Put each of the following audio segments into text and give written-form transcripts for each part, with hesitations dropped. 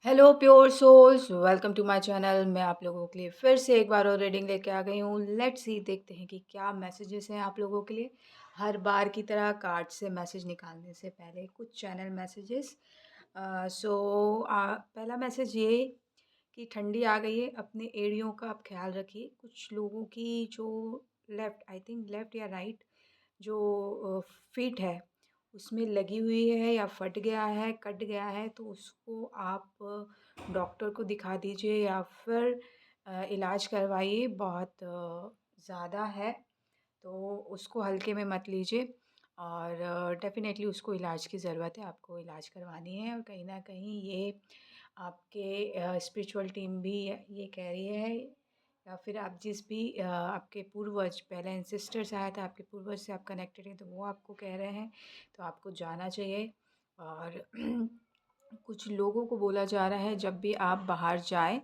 Hello pure souls, welcome to my channel. मैं आप लोगों के लिए फिर से एक बार और रीडिंग लेके आ गई हूँ। लेट्स सी, देखते हैं कि क्या मैसेजेस हैं आप लोगों के लिए। हर बार की तरह कार्ड से मैसेज निकालने से पहले कुछ चैनल मैसेजेस। पहला मैसेज ये कि ठंडी आ गई है, अपने एड़ियों का आप ख्याल रखिए। कुछ लोगों की जो लेफ़्ट, आई थिंक लेफ़्ट या राइट, जो फीट है उसमें लगी हुई है या फट गया है, कट गया है, तो उसको आप डॉक्टर को दिखा दीजिए या फिर इलाज करवाइए। बहुत ज़्यादा है तो उसको हल्के में मत लीजिए और डेफ़िनेटली उसको इलाज की ज़रूरत है, आपको इलाज करवानी है। और कहीं न कहीं ये आपके स्पिरिचुअल टीम भी ये कह रही है, या फिर आप जिस भी आपके पूर्वज, पहले एंसेस्टर्स आया था, आपके पूर्वज से आप कनेक्टेड हैं, तो वो आपको कह रहे हैं, तो आपको जाना चाहिए। और कुछ लोगों को बोला जा रहा है, जब भी आप बाहर जाएँ,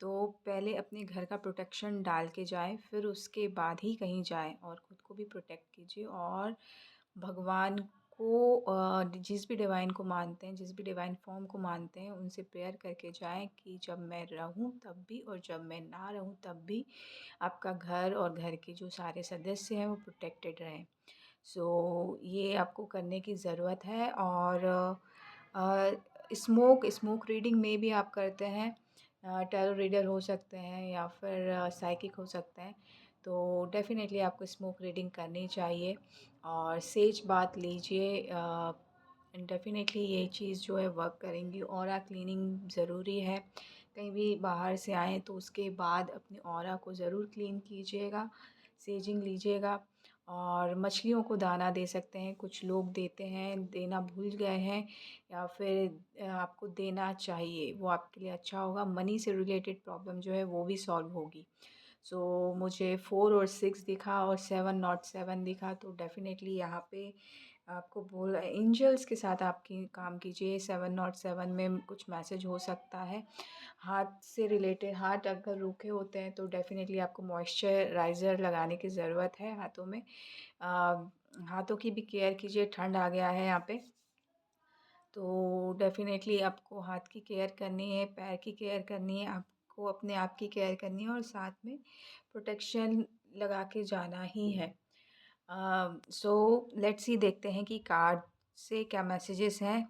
तो पहले अपने घर का प्रोटेक्शन डाल के जाएँ, फिर उसके बाद ही कहीं जाएँ और खुद को भी प्रोटेक्ट कीजिए। और भगवान को जिस भी डिवाइन को मानते हैं, जिस भी डिवाइन फॉर्म को मानते हैं, उनसे प्रेयर करके जाएँ कि जब मैं रहूँ तब भी और जब मैं ना रहूँ तब भी आपका घर और घर के जो सारे सदस्य हैं वो प्रोटेक्टेड रहें। ये आपको करने की ज़रूरत है। और स्मोक रीडिंग में भी आप करते हैं, टैरो रीडर हो सकते हैं या फिर साइकिक हो सकते हैं, तो डेफ़िनेटली आपको स्मोक रीडिंग करनी चाहिए। और सेज बात लीजिए, डेफ़िनेटली ये चीज़ जो है वर्क करेंगी। ऑरा क्लीनिंग ज़रूरी है, कहीं भी बाहर से आएँ तो उसके बाद अपने ऑरा को ज़रूर क्लीन कीजिएगा, सेजिंग लीजिएगा। और मछलियों को दाना दे सकते हैं, कुछ लोग देते हैं, देना भूल गए हैं, या फिर आपको देना चाहिए, वो आपके लिए अच्छा होगा। मनी से रिलेटेड प्रॉब्लम जो है वो भी सॉल्व होगी। मुझे 4 और 6 दिखा और 7 नॉट 7 दिखा, तो डेफ़िनेटली यहाँ पे आपको बोला एंजल्स के साथ आपकी काम कीजिए। 7 नॉट 7 में कुछ मैसेज हो सकता है हार्ट से रिलेटेड। हार्ट अगर रूखे होते हैं तो डेफ़िनेटली आपको मॉइस्चराइज़र लगाने की ज़रूरत है हाथों में। हाथों की भी केयर कीजिए, ठंड आ गया है यहाँ पे, तो डेफ़िनेटली आपको हाथ की केयर करनी है, पैर की केयर करनी है, आपको अपने आप की केयर करनी है और साथ में प्रोटेक्शन लगा के जाना ही है। सो लेट्स सी, देखते हैं कि कार्ड से क्या मैसेजेस हैं।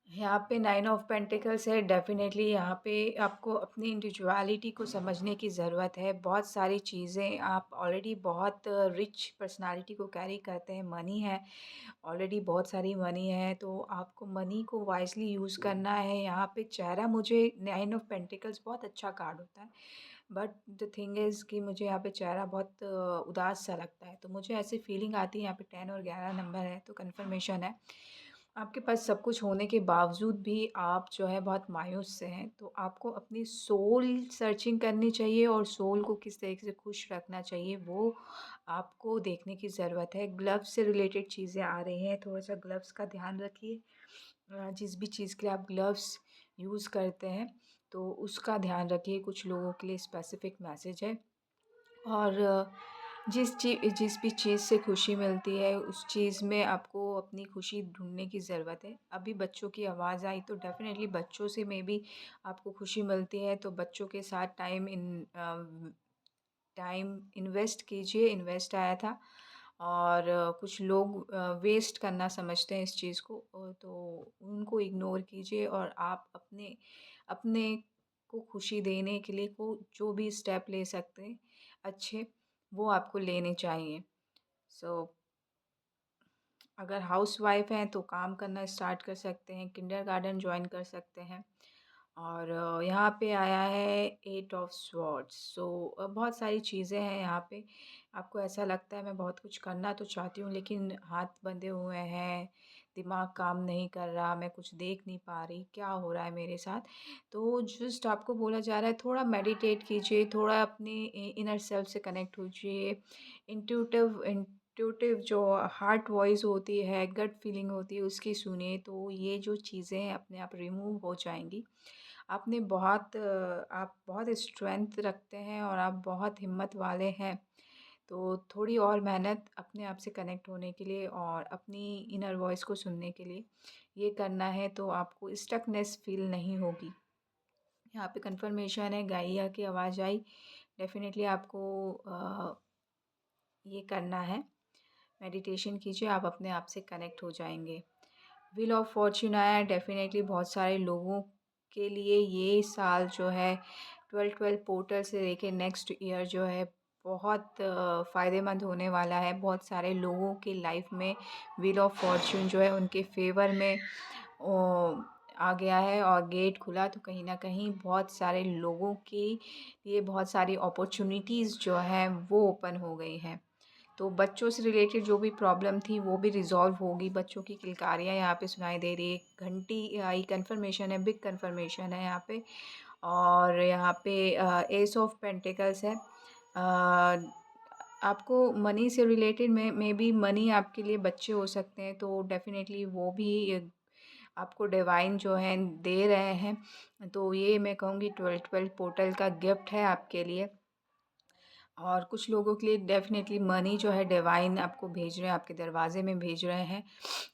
यहाँ पे 9 ऑफ पेंटिकल्स है। डेफ़िनेटली यहाँ पे आपको अपनी इंडिविजुअलिटी को समझने की ज़रूरत है। बहुत सारी चीज़ें, आप ऑलरेडी बहुत रिच पर्सनैलिटी को कैरी करते हैं, मनी है, ऑलरेडी बहुत सारी मनी है, तो आपको मनी को वाइज़ली यूज़ करना है। यहाँ पे चेहरा, मुझे 9 ऑफ पेंटिकल्स बहुत अच्छा कार्ड होता है, बट द थिंग इज़ कि मुझे यहाँ पे चेहरा बहुत उदास सा लगता है, तो मुझे ऐसी फीलिंग आती है। यहाँ पे 10 और 11 नंबर है, तो कन्फर्मेशन है आपके पास सब कुछ होने के बावजूद भी आप जो है बहुत मायूस से हैं। तो आपको अपनी सोल सर्चिंग करनी चाहिए और सोल को किस तरीके से खुश रखना चाहिए, वो आपको देखने की ज़रूरत है। ग्लव्स से रिलेटेड चीज़ें आ रही हैं, थोड़ा-सा ग्लव्स का ध्यान रखिए। जिस भी चीज़ के लिए आप ग्लव्स यूज़ करते हैं, तो उसका ध्यान रखिए। कुछ लोगों के लिए स्पेसिफ़िक मैसेज है। और जिस भी चीज़ से खुशी मिलती है, उस चीज़ में आपको अपनी खुशी ढूँढने की ज़रूरत है। अभी बच्चों की आवाज़ आई, तो डेफ़िनेटली बच्चों से में भी आपको खुशी मिलती है, तो बच्चों के साथ टाइम इन्वेस्ट कीजिए। इन्वेस्ट आया था। और कुछ लोग वेस्ट करना समझते हैं इस चीज़ को, तो उनको इग्नोर कीजिए और आप अपने अपने को खुशी देने के लिए को जो भी स्टेप ले सकते हैं अच्छे, वो आपको लेने चाहिए। सो अगर हाउसवाइफ़ हैं तो काम करना स्टार्ट कर सकते हैं, किंडरगार्टन जॉइन कर सकते हैं। और यहाँ पे आया है 8 ऑफ स्वॉर्ड्स। बहुत सारी चीज़ें हैं यहाँ पे। आपको ऐसा लगता है मैं बहुत कुछ करना तो चाहती हूँ, लेकिन हाथ बंधे हुए हैं, दिमाग काम नहीं कर रहा, मैं कुछ देख नहीं पा रही, क्या हो रहा है मेरे साथ। तो जस्ट आपको बोला जा रहा है, थोड़ा मेडिटेट कीजिए, थोड़ा अपने इनर सेल्फ से कनेक्ट होजिए। इंट्यूटिव जो हार्ट वॉइस होती है, गट फीलिंग होती है, उसकी सुनिए, तो ये जो चीज़ें हैं अपने आप रिमूव हो जाएँगी। आप बहुत स्ट्रेंथ रखते हैं और आप बहुत हिम्मत वाले हैं। तो थोड़ी और मेहनत अपने आप से कनेक्ट होने के लिए और अपनी इनर वॉइस को सुनने के लिए ये करना है, तो आपको स्टकनेस फ़ील नहीं होगी। यहाँ पे कन्फर्मेशन है, गैया की आवाज़ आई। डेफ़िनेटली आपको ये करना है, मेडिटेशन कीजिए, आप अपने आप से कनेक्ट हो जाएँगे। व्हील ऑफ फॉर्च्यून आया है, डेफ़िनेटली बहुत सारे लोगों के लिए ये साल जो है 12-12 पोर्टल से लेके नेक्स्ट ईयर जो है बहुत फ़ायदेमंद होने वाला है। बहुत सारे लोगों की लाइफ़ में व्हील ऑफ फॉर्च्यून जो है उनके फ़ेवर में ओ, आ गया है और गेट खुला, तो कहीं न कहीं बहुत सारे लोगों के लिए बहुत सारी अपॉर्च्युनिटीज़ जो हैं वो ओपन हो गई हैं। तो बच्चों से रिलेटेड जो भी प्रॉब्लम थी वो भी रिज़ॉल्व होगी। बच्चों की किलकारियाँ यहाँ पे सुनाई दे रही है, घंटी आई, कन्फर्मेशन है, बिग कन्फर्मेशन है यहाँ पे। और यहाँ पे एस ऑफ पेंटिकल्स है। आपको मनी से रिलेटेड में भी मनी आपके लिए बच्चे हो सकते हैं, तो डेफ़िनेटली वो भी आपको डिवाइन जो है दे रहे हैं। तो ये मैं कहूँगी 12-12 पोर्टल का गिफ्ट है आपके लिए। और कुछ लोगों के लिए डेफ़िनेटली मनी जो है डिवाइन आपको भेज रहे हैं, आपके दरवाज़े में भेज रहे हैं।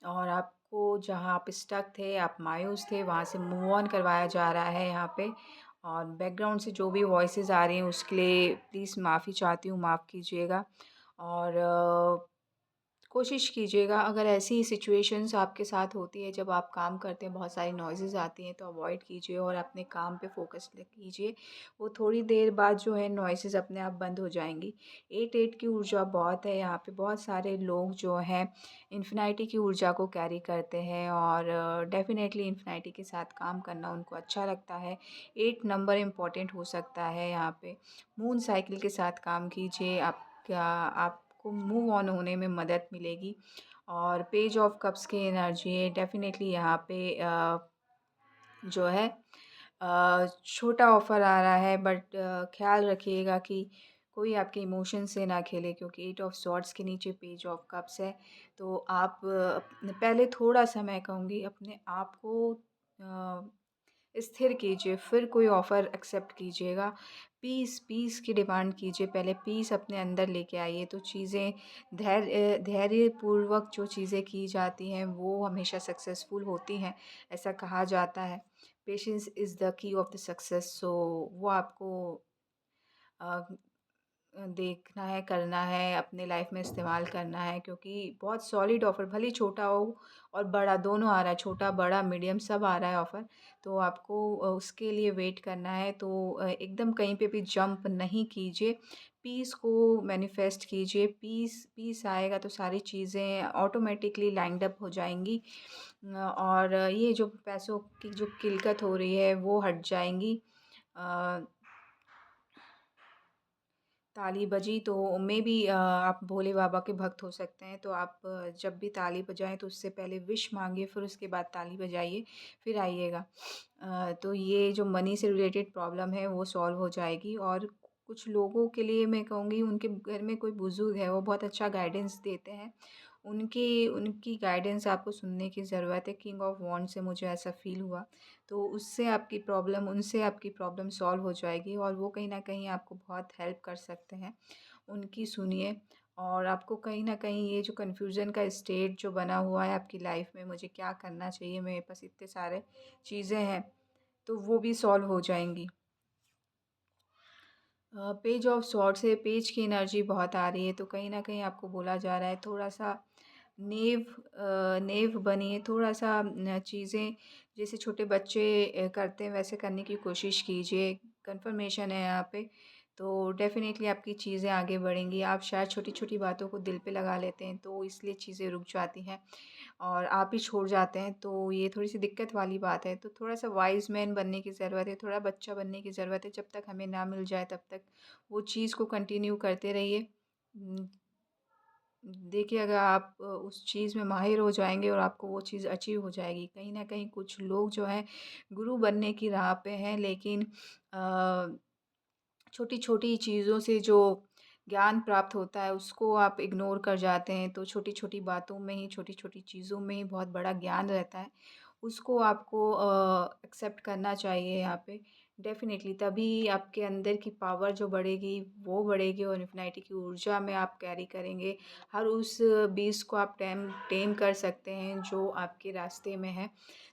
और आपको जहाँ आप स्टक थे, आप मायूस थे, वहाँ से मूव ऑन करवाया जा रहा है यहाँ पे। और बैकग्राउंड से जो भी वॉइसेस आ रही हैं उसके लिए प्लीज़ माफ़ी चाहती हूँ, माफ़ कीजिएगा। और कोशिश कीजिएगा, अगर ऐसी सिचुएशंस आपके साथ होती है जब आप काम करते हैं, बहुत सारी नॉइज़ेज़ आती हैं, तो अवॉइड कीजिए और अपने काम पे फ़ोकस कीजिए। वो थोड़ी देर बाद जो है नॉइज़ेज़ अपने आप बंद हो जाएँगी। 8-8 की ऊर्जा बहुत है यहाँ पे, बहुत सारे लोग जो हैं इन्फिनिटी की ऊर्जा को कैरी करते हैं और डेफ़िनेटली इन्फिनिटी के साथ काम करना उनको अच्छा लगता है। 8 नंबर इम्पोर्टेंट हो सकता है यहाँ पे। मून साइकिल के साथ काम कीजिए, आपको मूव ऑन होने में मदद मिलेगी। और पेज ऑफ कप्स की एनर्जी है, डेफ़िनेटली यहाँ पे जो है छोटा ऑफ़र आ रहा है, बट ख़्याल रखिएगा कि कोई आपके इमोशन से ना खेले, क्योंकि 8 ऑफ सॉर्ड्स के नीचे पेज ऑफ कप्स है। तो आप पहले थोड़ा-सा मैं कहूँगी अपने आप को स्थिर कीजिए, फिर कोई ऑफ़र एक्सेप्ट कीजिएगा। पीस की डिमांड कीजिए, पहले पीस अपने अंदर लेके आइए, तो चीज़ें धैर्यपूर्वक जो चीज़ें की जाती हैं वो हमेशा सक्सेसफुल होती हैं, ऐसा कहा जाता है। Patience is the key of the success. So वो आपको अ, देखना है, करना है, अपने लाइफ में इस्तेमाल करना है, क्योंकि बहुत सॉलिड ऑफ़र, भले ही छोटा हो और बड़ा दोनों आ रहा है, छोटा, बड़ा, मीडियम सब आ रहा है ऑफ़र। तो आपको उसके लिए वेट करना है, तो एकदम कहीं पे भी जंप नहीं कीजिए। पीस को मैनिफेस्ट कीजिए, पीस पीस आएगा तो सारी चीज़ें ऑटोमेटिकली लाइन्ड अप हो जाएँगी। और ये जो पैसों की जो किल्कत हो रही है वो हट जाएँगी। अ, ताली बजी तो मेबी आप भोले बाबा के भक्त हो सकते हैं, तो आप जब भी ताली बजाएँ तो उससे पहले विश माँगिए, फिर उसके बाद ताली बजाइए, फिर आइएगा। तो ये जो मनी से रिलेटेड प्रॉब्लम है वो सॉल्व हो जाएगी। और कुछ लोगों के लिए मैं कहूँगी, उनके घर में कोई बुज़ुर्ग है, वो बहुत अच्छा गाइडेंस देते हैं। उनकी उनकी गाइडेंस आपको सुनने की ज़रूरत है। किंग ऑफ वॉन्ड से मुझे ऐसा फ़ील हुआ। तो उनसे आपकी प्रॉब्लम सॉल्व हो जाएगी और वो कहीं न कहीं आपको बहुत हेल्प कर सकते हैं। उनकी सुनिए। और आपको कहीं न कहीं ये जो कन्फ्यूज़न का स्टेट जो बना हुआ है आपकी लाइफ़ में, मुझे क्या करना चाहिए, मेरे पास इतने सारे चीज़ें हैं, तो वो भी सॉल्व हो जाएँगी। पेज ऑफ सॉर्ड्स है, पेज की एनर्जी बहुत आ रही है, तो कहीं न कहीं आपको बोला जा रहा है थोड़ा-सा नेव बनिए, थोड़ा-सा चीज़ें जैसे छोटे बच्चे करते हैं वैसे करने की कोशिश कीजिए। कन्फर्मेशन है यहाँ पे, तो डेफ़िनेटली आपकी चीज़ें आगे बढ़ेंगी। आप शायद छोटी-छोटी बातों को दिल पे लगा लेते हैं, तो इसलिए चीज़ें रुक जाती हैं और आप ही छोड़ जाते हैं, तो ये थोड़ी-सी दिक्कत वाली बात है। तो थोड़ा-सा वाइज़ मैन बनने की ज़रूरत है, थोड़ा बच्चा बनने की ज़रूरत है। जब तक हमें ना मिल जाए तब तक वो चीज़ को कंटिन्यू करते रहिए। देखिए, अगर आप उस चीज़ में माहिर हो जाएँगे और आपको वो चीज़ अचीव हो जाएगी। कहीं न कहीं कुछ लोग जो हैं गुरु बनने की राह पे हैं, लेकिन छोटी-छोटी चीज़ों से जो ज्ञान प्राप्त होता है उसको आप इग्नोर कर जाते हैं। तो छोटी-छोटी बातों में ही, छोटी-छोटी चीज़ों में ही बहुत बड़ा ज्ञान रहता है। उसको आपको एक्सेप्ट करना चाहिए यहाँ पे। डेफ़िनेटली तभी आपके अंदर की पावर जो बढ़ेगी, वो बढ़ेगी और इन्फिनिटी की ऊर्जा में आप कैरी करेंगे। हर उस बीस्ट को आप टेम कर सकते हैं जो आपके रास्ते में है।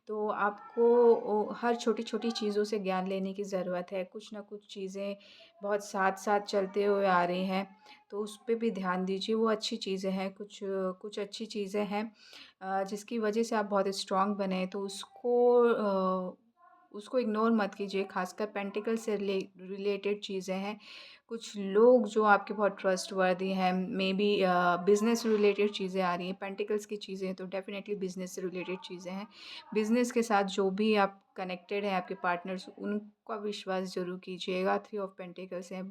तो आपको हर छोटी-छोटी चीज़ों से ज्ञान लेने की ज़रूरत है। कुछ ना कुछ चीज़ें बहुत साथ-साथ चलते हुए आ रही हैं, तो उस पे भी ध्यान दीजिए, वो अच्छी चीज़ें हैं। कुछ अच्छी चीज़ें हैं जिसकी वजह से आप बहुत स्ट्रॉन्ग बने, तो उसको इग्नोर मत कीजिए। ख़ासकर पेंटिकल से रिलेटेड चीज़ें हैं। कुछ लोग जो आपके बहुत ट्रस्टवर्दी हैं, मेबी बिज़नेस रिलेटेड चीज़ें आ रही हैं। पेंटिकल्स की चीज़ें हैं तो डेफ़िनेटली बिज़नेस से रिलेटेड चीज़ें हैं। बिज़नेस के साथ जो भी आप कनेक्टेड हैं, आपके पार्टनर्स, उनका विश्वास ज़रूर कीजिएगा। थ्री ऑफ पेंटिकल्स हैं,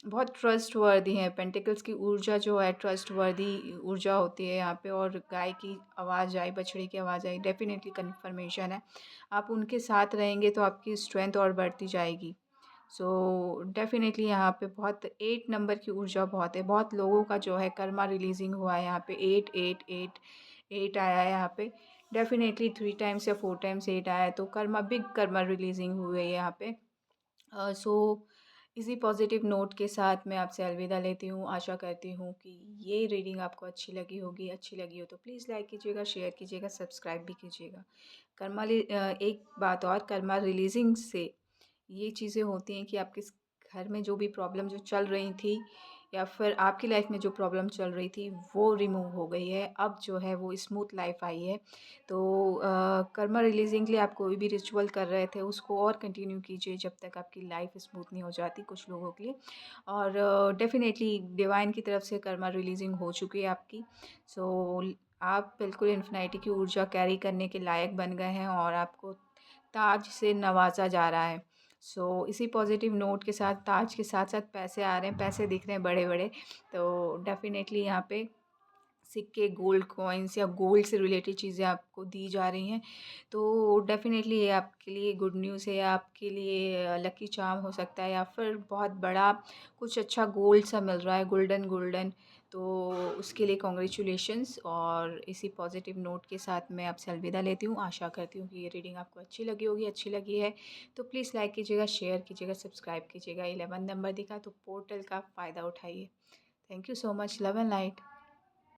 बहुत ट्रस्टवर्दी हैं। पेंटिकल्स की ऊर्जा जो है ट्रस्टवर्दी ऊर्जा होती है यहाँ पे, और गाय की आवाज़ आई, बछड़े की आवाज़ आई, डेफ़िनेटली कन्फर्मेशन है। आप उनके साथ रहेंगे तो आपकी स्ट्रेंथ और बढ़ती जाएगी। सो डेफ़िनेटली यहाँ पे बहुत 8 नंबर की ऊर्जा बहुत है। बहुत लोगों का जो है कर्मा रिलीज़िंग हुआ है यहाँ पे। 8, 8, 8, 8 आया है यहाँ पे। डेफ़िनेटली 3 टाइम्स या 4 टाइम्स 8 आया है, तो बिग कर्मा रिलीज़िंग हुई है यहाँ पे। सो इसी पॉजिटिव नोट के साथ मैं आपसे अलविदा लेती हूँ। आशा करती हूँ कि ये रीडिंग आपको अच्छी लगी होगी। अच्छी लगी हो तो प्लीज़ लाइक कीजिएगा, शेयर कीजिएगा, सब्सक्राइब भी कीजिएगा। एक बात और, कर्मा रिलीज़िंग से ये चीज़ें होती हैं कि आपके घर में जो भी प्रॉब्लम जो चल रही थी, या फिर आपकी लाइफ में जो प्रॉब्लम चल रही थी, वो रिमूव हो गई है। अब जो है वो स्मूथ लाइफ आई है। तो कर्मा रिलीजिंग के लिए आप कोई भी रिचुअल कर रहे थे, उसको और कंटिन्यू कीजिए जब तक आपकी लाइफ स्मूथ नहीं हो जाती कुछ लोगों के लिए। और डेफिनेटली डिवाइन की तरफ से कर्मा रिलीजिंग हो चुकी है आपकी। सो आप बिल्कुल इन्फिनिटी की ऊर्जा कैरी करने के लायक बन गए हैं, और आपको ताज से नवाजा जा रहा है। इसी पॉजिटिव नोट के साथ, ताज के साथ साथ पैसे आ रहे हैं, पैसे दिख रहे हैं बड़े बड़े। तो डेफिनेटली यहाँ पे सिक्के, गोल्ड कॉइन्स या गोल्ड से रिलेटेड चीज़ें आपको दी जा रही हैं। तो डेफ़िनेटली ये आपके लिए गुड न्यूज़ है, या आपके लिए लकी चार्म हो सकता है, या फिर बहुत बड़ा कुछ अच्छा गोल्ड सा मिल रहा है, गोल्डन गोल्डन। तो उसके लिए कांग्रेचुलेशंस। और इसी पॉजिटिव नोट के साथ मैं आपसे अलविदा लेती हूँ। आशा करती हूँ कि ये रीडिंग आपको अच्छी लगी होगी। अच्छी लगी है तो प्लीज़ लाइक कीजिएगा, शेयर कीजिएगा, सब्सक्राइब कीजिएगा। 11 नंबर दिखा तो पोर्टल का फ़ायदा उठाइए। Thank you so much. Love and light.